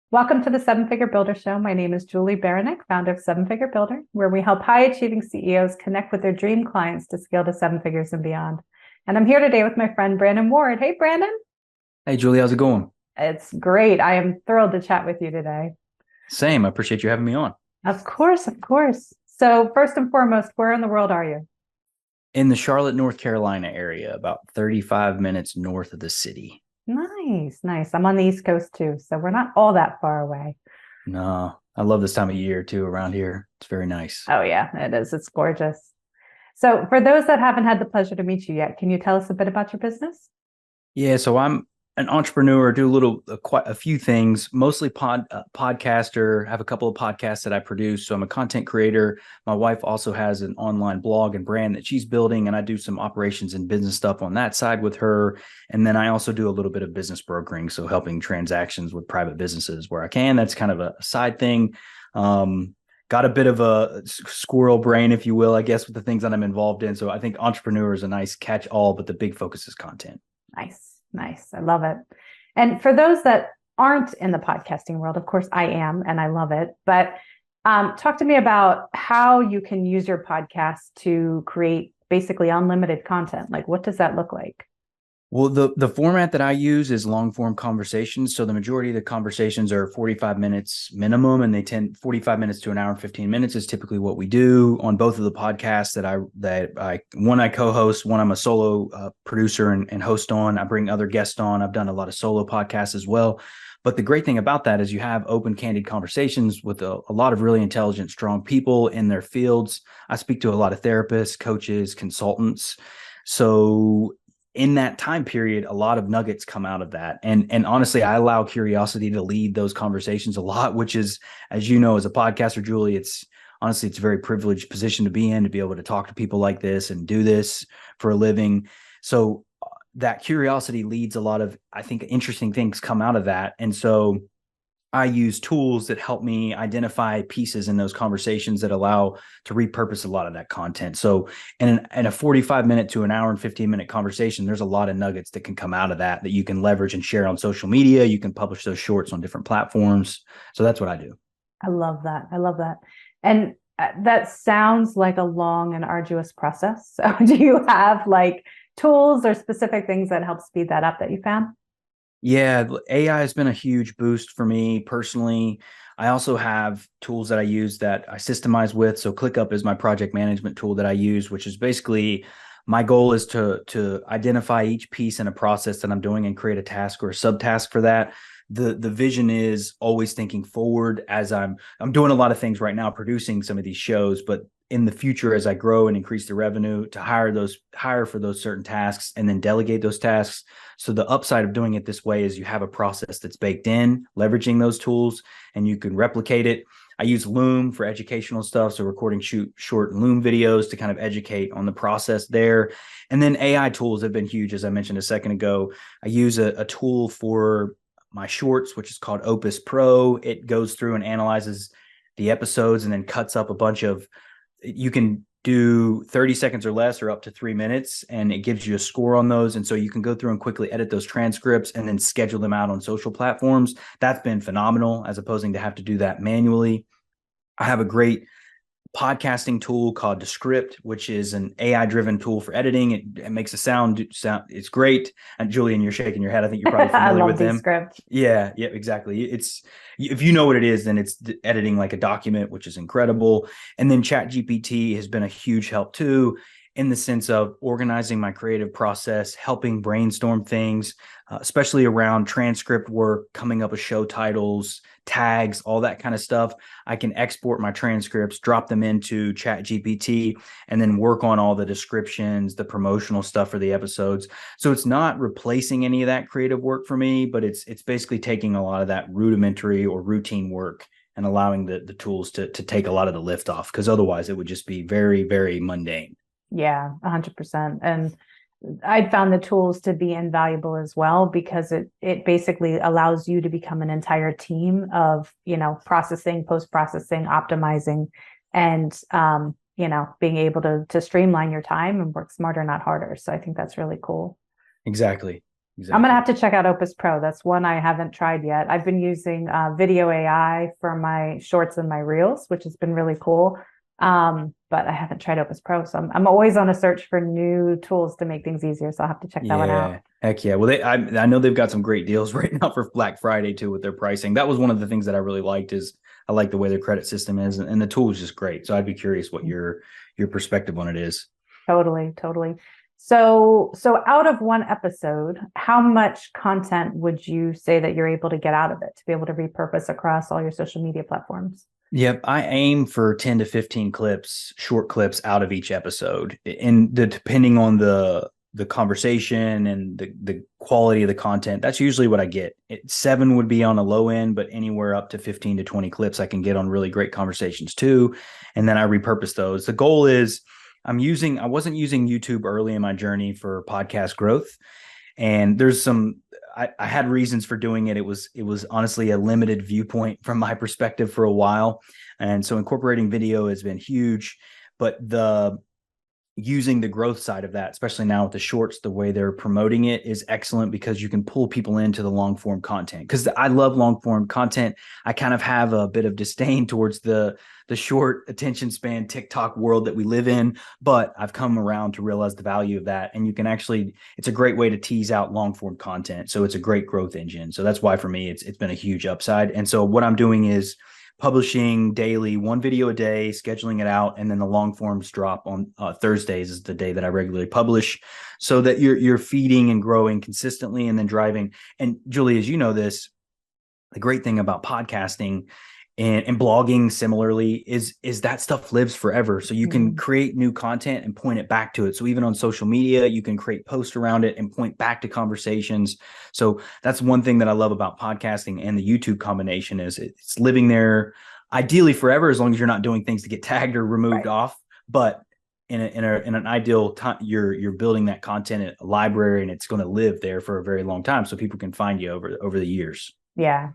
Welcome to the Seven Figure Builder Show. My name is Juli Baranik, founder of Seven Figure Builder, where we help high achieving CEOs connect with their dream clients to scale to seven figures and beyond. And I'm here today with my friend Brandon Ward. Hey, Brandon. Hey, Julie, how's it going? It's great. I am thrilled to chat with you today. Same. I appreciate you having me on. Of course, of course. So, first and foremost, where in the world are you? In the Charlotte, North Carolina area, about 35 minutes north of the city. Nice, nice. I'm on the East Coast too, so we're not all that far away. No, I love this time of year too around here. It's very nice. Oh, yeah, it is. It's gorgeous. So, for those that haven't had the pleasure to meet you yet, can you tell us a bit about your business? Yeah, so I'm an entrepreneur, do quite a few things, mostly podcaster, have a couple of podcasts that I produce. So I'm a content creator. My wife also has an online blog and brand that she's building, and I do some operations and business stuff on that side with her. And then I also do a little bit of business brokering, so helping transactions with private businesses where I can. That's kind of a side thing. Got a bit of a squirrel brain, if you will, I guess, with the things that I'm involved in. So I think entrepreneur is a nice catch all, but the big focus is content. Nice, nice. I love it. And for those that aren't in the podcasting world, of course I am, and I love it. But talk to me about how you can use your podcast to create basically unlimited content. Like, what does that look like? Well, the format that I use is long form conversations. So the majority of the conversations are 45 minutes minimum, and they tend 45 minutes to an hour and 15 minutes is typically what we do on both of the podcasts that I one I co-host, one I'm a solo producer and host on. I bring other guests on. I've done a lot of solo podcasts as well. But the great thing about that is you have open, candid conversations with a lot of really intelligent, strong people in their fields. I speak to a lot of therapists, coaches, consultants. So in that time period, a lot of nuggets come out of that. And honestly, I allow curiosity to lead those conversations a lot, which is, as you know, as a podcaster, Julie, it's honestly, it's a very privileged position to be in, to be able to talk to people like this and do this for a living. So that curiosity leads a lot of, I think, interesting things come out of that. And so I use tools that help me identify pieces in those conversations that allow to repurpose a lot of that content. So in a 45 minute to an hour and 15-minute conversation, there's a lot of nuggets that can come out of that you can leverage and share on social media. You can publish those shorts on different platforms. So that's what I do. I love that. I love that. And that sounds like a long and arduous process. So, do you have like tools or specific things that help speed that up that you found? Yeah, AI has been a huge boost for me personally. I also have tools that I use that I systemize with. So ClickUp is my project management tool that I use, which is basically my goal is to identify each piece in a process that I'm doing and create a task or a subtask for that. The vision is always thinking forward as I'm doing a lot of things right now, producing some of these shows, but in the future, as I grow and increase the revenue, to hire for those certain tasks and then delegate those tasks. So the upside of doing it this way is you have a process that's baked in, leveraging those tools, and you can replicate it. I use Loom for educational stuff, so recording short Loom videos to kind of educate on the process there. And then AI tools have been huge, as I mentioned a second ago. I use a tool for my shorts, which is called Opus Pro. It goes through and analyzes the episodes and then cuts up a bunch of, you can do 30 seconds or less or up to 3 minutes, and it gives you a score on those. And so you can go through and quickly edit those transcripts and then schedule them out on social platforms. That's been phenomenal, as opposing to have to do that manually. I have a great podcasting tool called Descript, which is an AI-driven tool for editing. It makes a sound. It's great. And Julian, you're shaking your head. I think you're probably I familiar love with these them. scripts. Yeah, exactly. It's, if you know what it is, then it's editing like a document, which is incredible. And then Chat GPT has been a huge help too, in the sense of organizing my creative process, helping brainstorm things, especially around transcript work, coming up with show titles, tags, all that kind of stuff. I can export my transcripts, drop them into Chat GPT, and then work on all the descriptions, the promotional stuff for the episodes. So it's not replacing any of that creative work for me, but it's basically taking a lot of that rudimentary or routine work and allowing the tools to take a lot of the lift off, because otherwise it would just be very, very mundane. Yeah, 100%. And I found the tools to be invaluable as well because it basically allows you to become an entire team of, processing, post-processing, optimizing, and being able to streamline your time and work smarter, not harder. So I think that's really cool. Exactly. I'm gonna Exactly. have to check out Opus Pro. That's one I haven't tried yet. I've been using video AI for my shorts and my reels, which has been really cool. But I haven't tried Opus Pro, so I'm always on a search for new tools to make things easier. So I'll have to check that one out. Yeah. Heck yeah. Well, I know they've got some great deals right now for Black Friday too with their pricing. That was one of the things that I really liked is I like the way their credit system is, and the tool is just great. So I'd be curious what your perspective on it is. Totally, totally. So out of one episode, how much content would you say that you're able to get out of it to be able to repurpose across all your social media platforms? Yep, I aim for 10 to 15 clips, short clips out of each episode. And depending on the conversation and the quality of the content, that's usually what I get. 7 would be on a low end, but anywhere up to 15 to 20 clips I can get on really great conversations too. And then I repurpose those. The goal is I wasn't using YouTube early in my journey for podcast growth. And there's I had reasons for doing it. It was honestly a limited viewpoint from my perspective for a while. And so incorporating video has been huge, but using the growth side of that, especially now with the shorts, the way they're promoting it is excellent because you can pull people into the long form content. Because I love long form content. I kind of have a bit of disdain towards the short attention span TikTok world that we live in, but I've come around to realize the value of that. And you can actually, it's a great way to tease out long form content. So it's a great growth engine. So that's why for me, it's been a huge upside. And so what I'm doing is publishing daily, 1 video a day, scheduling it out, and then the long forms drop on Thursdays is the day that I regularly publish, so that you're feeding and growing consistently, and then driving. And Julie, as you know this, the great thing about podcasting and blogging similarly is that stuff lives forever. So you can create new content and point it back to it. So even on social media, you can create posts around it and point back to conversations. So that's one thing that I love about podcasting and the YouTube combination is it's living there ideally forever, as long as you're not doing things to get tagged or removed off. But in an ideal time, you're building that content in a library, and it's going to live there for a very long time, so people can find you over the years. Yeah.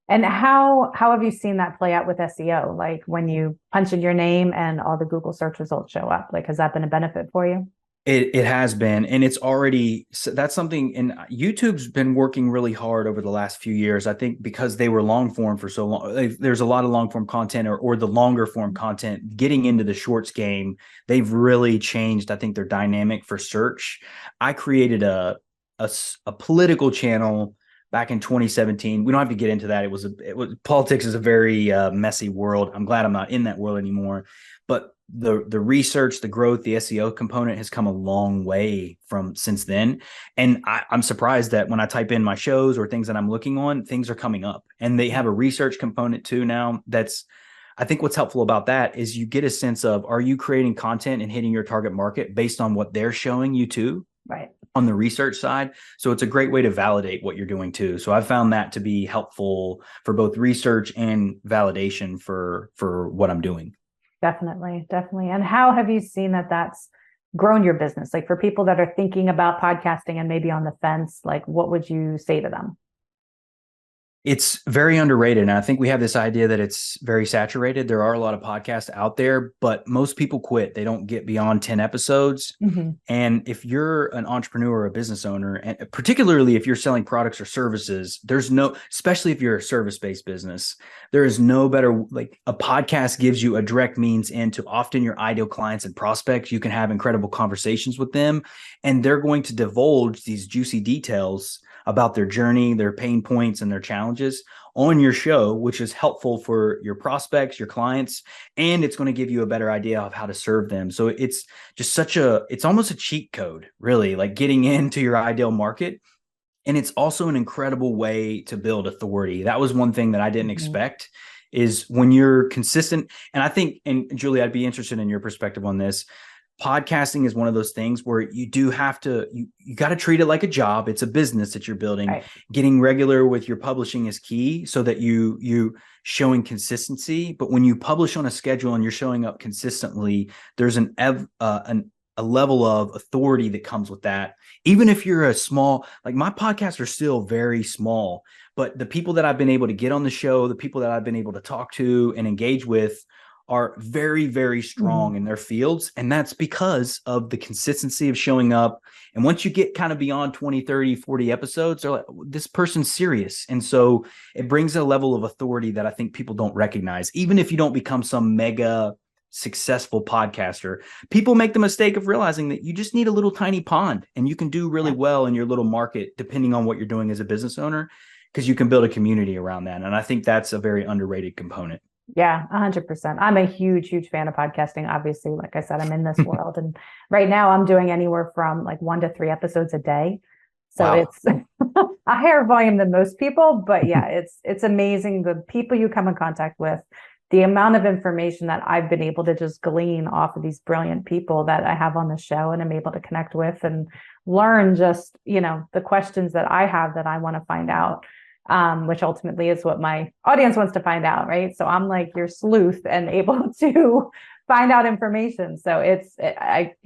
And how have you seen that play out with SEO? Like when you punch in your name and all the Google search results show up, like has that been a benefit for you? It has been, and it's already, that's something, and YouTube's been working really hard over the last few years. I think because they were long form for so long, there's a lot of long form content or the longer form content getting into the shorts game. They've really changed, I think, their dynamic for search. I created a political channel back in 2017. We don't have to get into that. It was politics is a very messy world. I'm glad I'm not in that world anymore, but the research, the growth, the SEO component has come a long way from since then. And I'm surprised that when I type in my shows or things that I'm looking on, things are coming up, and they have a research component too now. I think what's helpful about that is you get a sense of, are you creating content and hitting your target market based on what they're showing you too? Right. On the research side. So it's a great way to validate what you're doing too. So I've found that to be helpful for both research and validation for what I'm doing. Definitely. Definitely. And how have you seen that that's grown your business? Like for people that are thinking about podcasting and maybe on the fence, like what would you say to them? It's very underrated. And I think we have this idea that it's very saturated. There are a lot of podcasts out there, but most people quit. They don't get beyond 10 episodes. Mm-hmm. And if you're an entrepreneur or a business owner, and particularly if you're selling products or services, especially if you're a service-based business, there is no better, like a podcast gives you a direct means into often your ideal clients and prospects. You can have incredible conversations with them, and they're going to divulge these juicy details about their journey, their pain points, and their challenges on your show, which is helpful for your prospects, your clients, and it's going to give you a better idea of how to serve them. So it's just it's almost a cheat code, really, like getting into your ideal market. And it's also an incredible way to build authority. That was one thing that I didn't expect, is when you're consistent. And I think, and Julie, I'd be interested in your perspective on this. Podcasting is one of those things where you do have to, you got to treat it like a job. It's a business that you're building. Right. Getting regular with your publishing is key, so that you showing consistency. But when you publish on a schedule and you're showing up consistently, there's a level of authority that comes with that. Even if you're a small, like my podcasts are still very small, but the people that I've been able to get on the show, the people that I've been able to talk to and engage with are very, very strong in their fields. And that's because of the consistency of showing up. And once you get kind of beyond 20, 30, 40 episodes, they're like, this person's serious. And so it brings a level of authority that I think people don't recognize. Even if you don't become some mega successful podcaster, people make the mistake of realizing that you just need a little tiny pond and you can do really well in your little market, depending on what you're doing as a business owner, because you can build a community around that. And I think that's a very underrated component. Yeah, 100%. I'm a huge, huge fan of podcasting. Obviously, like I said, I'm in this world. And right now I'm doing anywhere from like 1 to 3 episodes a day. So Wow. it's a higher volume than most people, but yeah, it's amazing the people you come in contact with, the amount of information that I've been able to just glean off of these brilliant people that I have on the show and I'm able to connect with and learn just, the questions that I have that I want to find out. Which ultimately is what my audience wants to find out, right? So I'm like your sleuth and able to find out information. So I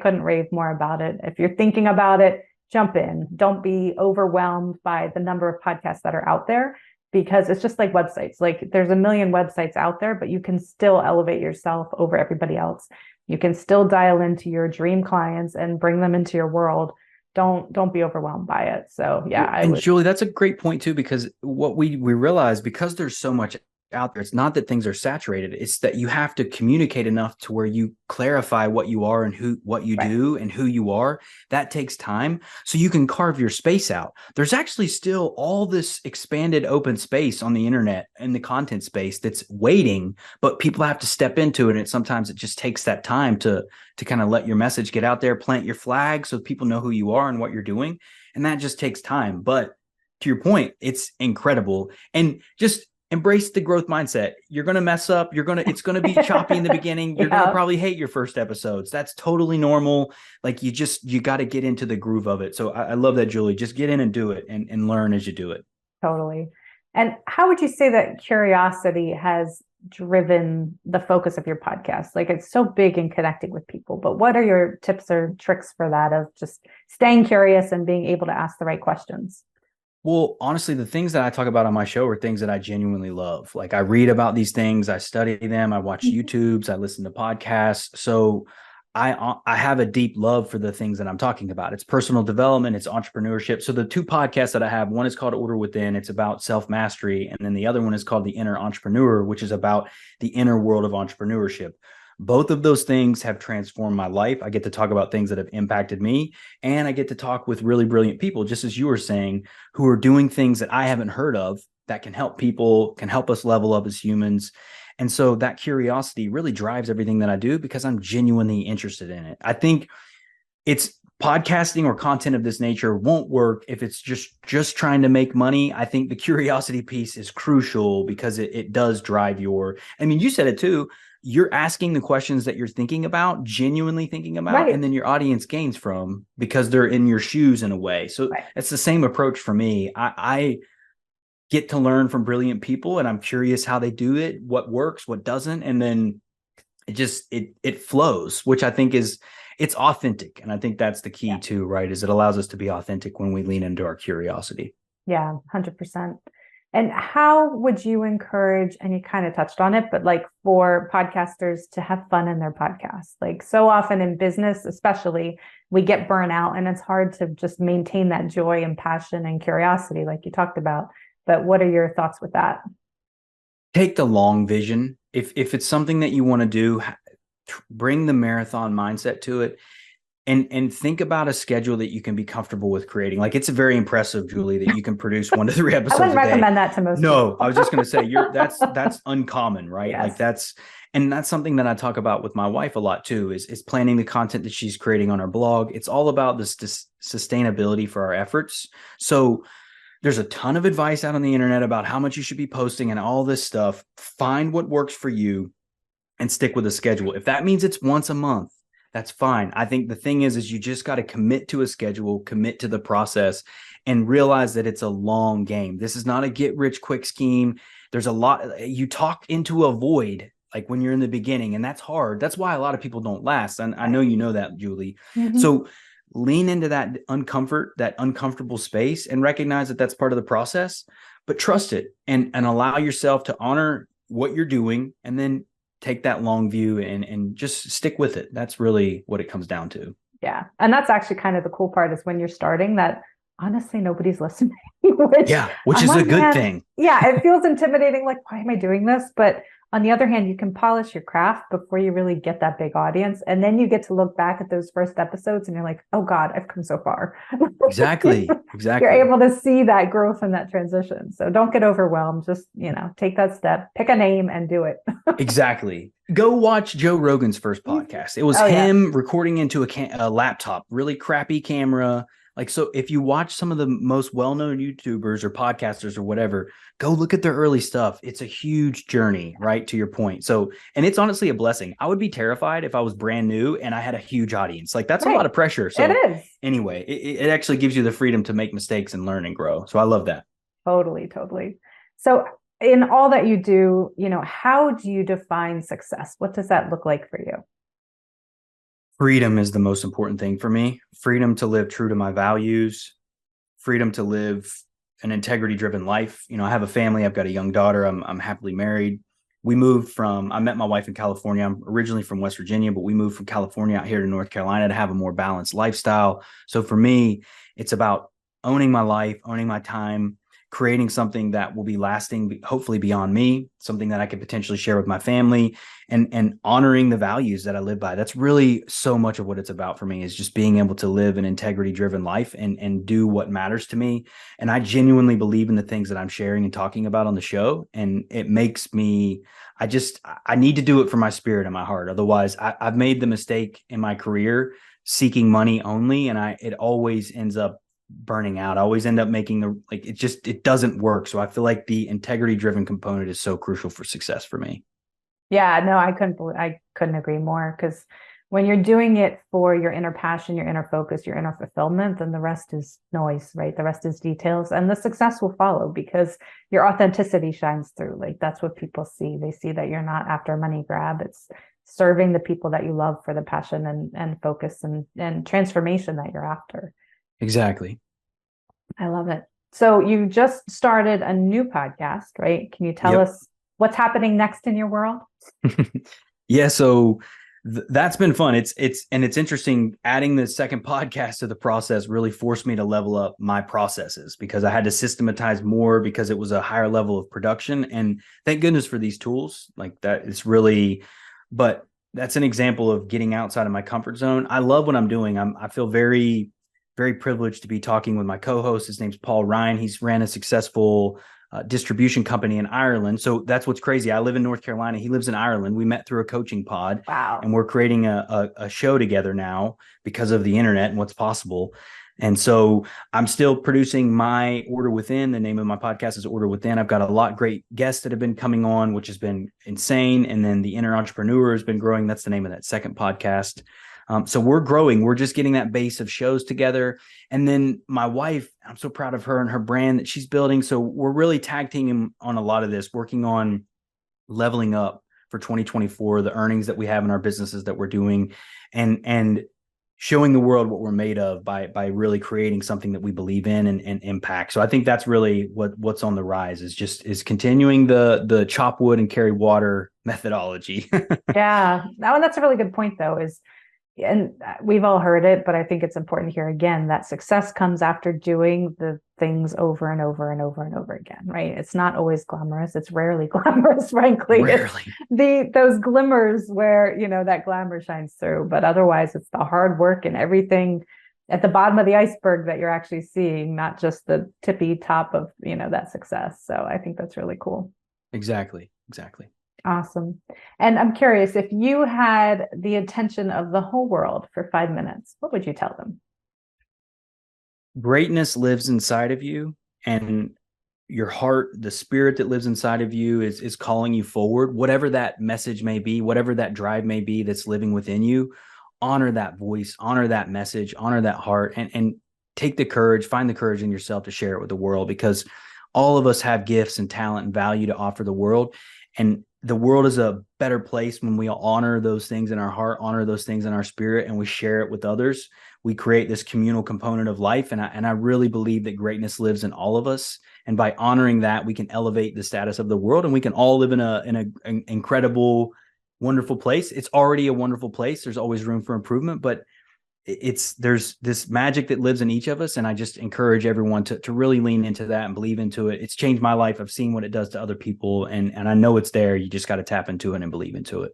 couldn't rave more about it. If you're thinking about it, jump in. Don't be overwhelmed by the number of podcasts that are out there, because it's just like websites. Like there's a million websites out there, but you can still elevate yourself over everybody else. You can still dial into your dream clients and bring them into your world. Don't be overwhelmed by it. So yeah, Julie, that's a great point too, because what we realize, because there's so much out there, it's not that things are saturated, it's that you have to communicate enough to where you clarify what you are and what you do and who you are. That takes time, so you can carve your space out. There's actually still all this expanded open space on the internet and the content space that's waiting, but people have to step into it. And sometimes it just takes that time to kind of let your message get out there, plant your flag so people know who you are and what you're doing. And that just takes time. But to your point, it's incredible. And just embrace the growth mindset. You're going to mess up. It's going to be choppy in the beginning. You're going to probably hate your first episodes. That's totally normal. Like you got to get into the groove of it. So I love that, Julie. Just get in and do it and learn as you do it. Totally. And how would you say that curiosity has driven the focus of your podcast? Like it's so big in connecting with people, but what are your tips or tricks for that, of just staying curious and being able to ask the right questions? Well, honestly, the things that I talk about on my show are things that I genuinely love. Like I read about these things, I study them, I watch YouTubes, I listen to podcasts. So I have a deep love for the things that I'm talking about. It's personal development, it's entrepreneurship. So the 2 podcasts that I have, one is called Order Within. It's about self-mastery. And then the other one is called The Inner Entrepreneur, which is about the inner world of entrepreneurship. Both of those things have transformed my life. I get to talk about things that have impacted me, and I get to talk with really brilliant people, just as you were saying, who are doing things that I haven't heard of that can help people, can help us level up as humans. And so that curiosity really drives everything that I do because I'm genuinely interested in it. I think it's podcasting or content of this nature won't work if it's just trying to make money. I think the curiosity piece is crucial because it does drive you said it too. You're asking the questions that you're thinking about, genuinely thinking about, and then your audience gains from because they're in your shoes in a way. So it's the same approach for me. I get to learn from brilliant people and I'm curious how they do it, what works, what doesn't. And then it flows, which I think it's authentic. And I think that's the key too, right? Is it allows us to be authentic when we lean into our curiosity. Yeah, 100%. And how would you encourage, and you kind of touched on it, but like for podcasters to have fun in their podcast? Like so often in business, especially, we get burnt out and it's hard to just maintain that joy and passion and curiosity like you talked about. But what are your thoughts with that? Take the long vision. If it's something that you want to do, bring the marathon mindset to it. And think about a schedule that you can be comfortable with creating. Like it's very impressive, Julie, that you can produce 1 to 3 episodes. I wouldn't recommend that to most people. I was just going to say that's uncommon, right? Yes. Like that's something that I talk about with my wife a lot too, is planning the content that she's creating on her blog. It's all about this sustainability for our efforts. So there's a ton of advice out on the internet about how much you should be posting and all this stuff. Find what works for you and stick with a schedule. If that means it's once a month, that's fine. I think the thing is you just got to commit to a schedule, commit to the process, and realize that it's a long game. This is not a get rich quick scheme. There's a lot, you talk into a void, like when you're in the beginning, and that's hard. That's why a lot of people don't last. And I know you know that, Julie. Mm-hmm. So lean into that uncomfortable space and recognize that that's part of the process, but trust it and allow yourself to honor what you're doing and then take that long view and just stick with it. That's really what it comes down to. Yeah. And that's actually kind of the cool part is when you're starting that honestly, nobody's listening, which which on is a one good hand, thing. Yeah, it feels intimidating. Like, why am I doing this? But on the other hand, you can polish your craft before you really get that big audience. And then you get to look back at those first episodes and you're like, oh God, I've come so far. Exactly. You're able to see that growth and that transition. So don't get overwhelmed. Just, take that step, pick a name and do it. Exactly. Go watch Joe Rogan's first podcast. It was him recording into a laptop, really crappy camera. Like, so if you watch some of the most well-known YouTubers or podcasters or whatever, go look at their early stuff. It's a huge journey, right? To your point. So, and it's honestly a blessing. I would be terrified if I was brand new and I had a huge audience. Like, that's a lot of pressure. So it is. Anyway, it actually gives you the freedom to make mistakes and learn and grow. So I love that. Totally. So in all that you do, how do you define success? What does that look like for you? Freedom is the most important thing for me. Freedom to live true to my values, freedom to live an integrity-driven life. I have a family. I've got a young daughter. I'm happily married. I met my wife in California. I'm originally from West Virginia, but we moved from California out here to North Carolina to have a more balanced lifestyle. So for me, it's about owning my life, owning my time, creating something that will be lasting, hopefully beyond me, something that I could potentially share with my family, and honoring the values that I live by. That's really so much of what it's about for me, is just being able to live an integrity-driven life and do what matters to me. And I genuinely believe in the things that I'm sharing and talking about on the show. And it makes me, I need to do it for my spirit and my heart. Otherwise, I've made the mistake in my career seeking money only, and it always ends up burning out. I always end up making it doesn't work. So I feel like the integrity driven component is so crucial for success for me. Yeah, no, I couldn't agree more, because when you're doing it for your inner passion, your inner focus, your inner fulfillment, then the rest is noise, right? The rest is details, and the success will follow because your authenticity shines through. Like, that's what people see. They see that you're not after a money grab. It's serving the people that you love for the passion and focus and transformation that you're after. Exactly. I love it. So you just started a new podcast, right? Can you tell us what's happening next in your world? Yeah. So that's been fun. It's interesting. Adding the second podcast to the process really forced me to level up my processes, because I had to systematize more, because it was a higher level of production. And thank goodness for these tools like that. But that's an example of getting outside of my comfort zone. I love what I'm doing. I feel very, very privileged to be talking with my co-host. His name's Paul Ryan. He's ran a successful distribution company in Ireland. So that's what's crazy. I live in North Carolina. He lives in Ireland. We met through a coaching pod. Wow. And we're creating a show together now because of the internet and what's possible. And so I'm still producing my Order Within. The name of my podcast is Order Within. I've got a lot of great guests that have been coming on, which has been insane. And then the Inner Entrepreneur has been growing. That's the name of that second podcast. So we're growing. We're just getting that base of shows together. And then my wife, I'm so proud of her and her brand that she's building. So we're really tag teaming on a lot of this, working on leveling up for 2024, the earnings that we have in our businesses that we're doing, and showing the world what we're made of by really creating something that we believe in and impact. So I think that's really what's on the rise, is continuing the chop wood and carry water methodology. Yeah. Now, that's a really good point, though, and we've all heard it, but I think it's important to hear again that success comes after doing the things over and over and over and over again, right? It's not always glamorous. It's rarely glamorous, frankly. Rarely. Those glimmers where, that glamour shines through, but otherwise it's the hard work and everything at the bottom of the iceberg that you're actually seeing, not just the tippy top of, that success. So I think that's really cool. Exactly. Awesome. And I'm curious, if you had the attention of the whole world for 5 minutes, what would you tell them? Greatness lives inside of you, and your heart, the spirit that lives inside of you is calling you forward, whatever that message may be, whatever that drive may be that's living within you. Honor that voice, honor that message, honor that heart, and take the courage, find the courage in yourself to share it with the world, because all of us have gifts and talent and value to offer the world. And the world is a better place when we honor those things in our heart, honor those things in our spirit, and we share it with others. We create this communal component of life. And I really believe that greatness lives in all of us. And by honoring that, we can elevate the status of the world, and we can all live in an incredible, wonderful place. It's already a wonderful place. There's always room for improvement, but there's this magic that lives in each of us. And I just encourage everyone to really lean into that and believe into it. It's changed my life. I've seen what it does to other people, and I know it's there. You just got to tap into it and believe into it.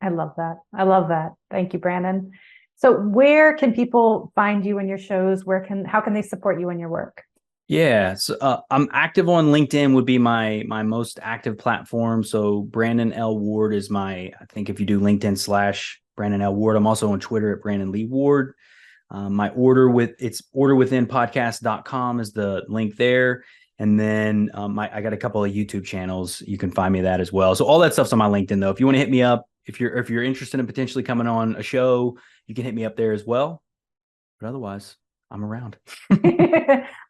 I love that. I love that. Thank you, Brandon. So where can people find you in your shows? How can they support you in your work? Yeah, so I'm active on LinkedIn would be my most active platform. So Brandon L. Ward is I think if you do LinkedIn/Brandon L. Ward, I'm also on Twitter at Brandon Lee Ward. My it's orderwithinpodcast.com is the link there. And then I got a couple of YouTube channels. You can find me that as well. So all that stuff's on my LinkedIn though. If you want to hit me up, if you're interested in potentially coming on a show, you can hit me up there as well. But otherwise, I'm around.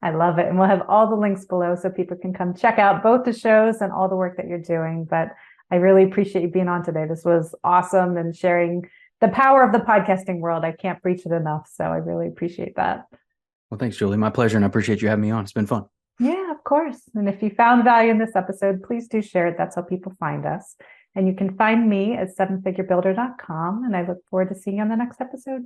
I love it. And we'll have all the links below so people can come check out both the shows and all the work that you're doing. But I really appreciate you being on today. This was awesome, and sharing the power of the podcasting world. I can't preach it enough. So I really appreciate that. Well, thanks, Julie. My pleasure. And I appreciate you having me on. It's been fun. Yeah, of course. And if you found value in this episode, please do share it. That's how people find us. And you can find me at sevenfigurebuilder.com. And I look forward to seeing you on the next episode.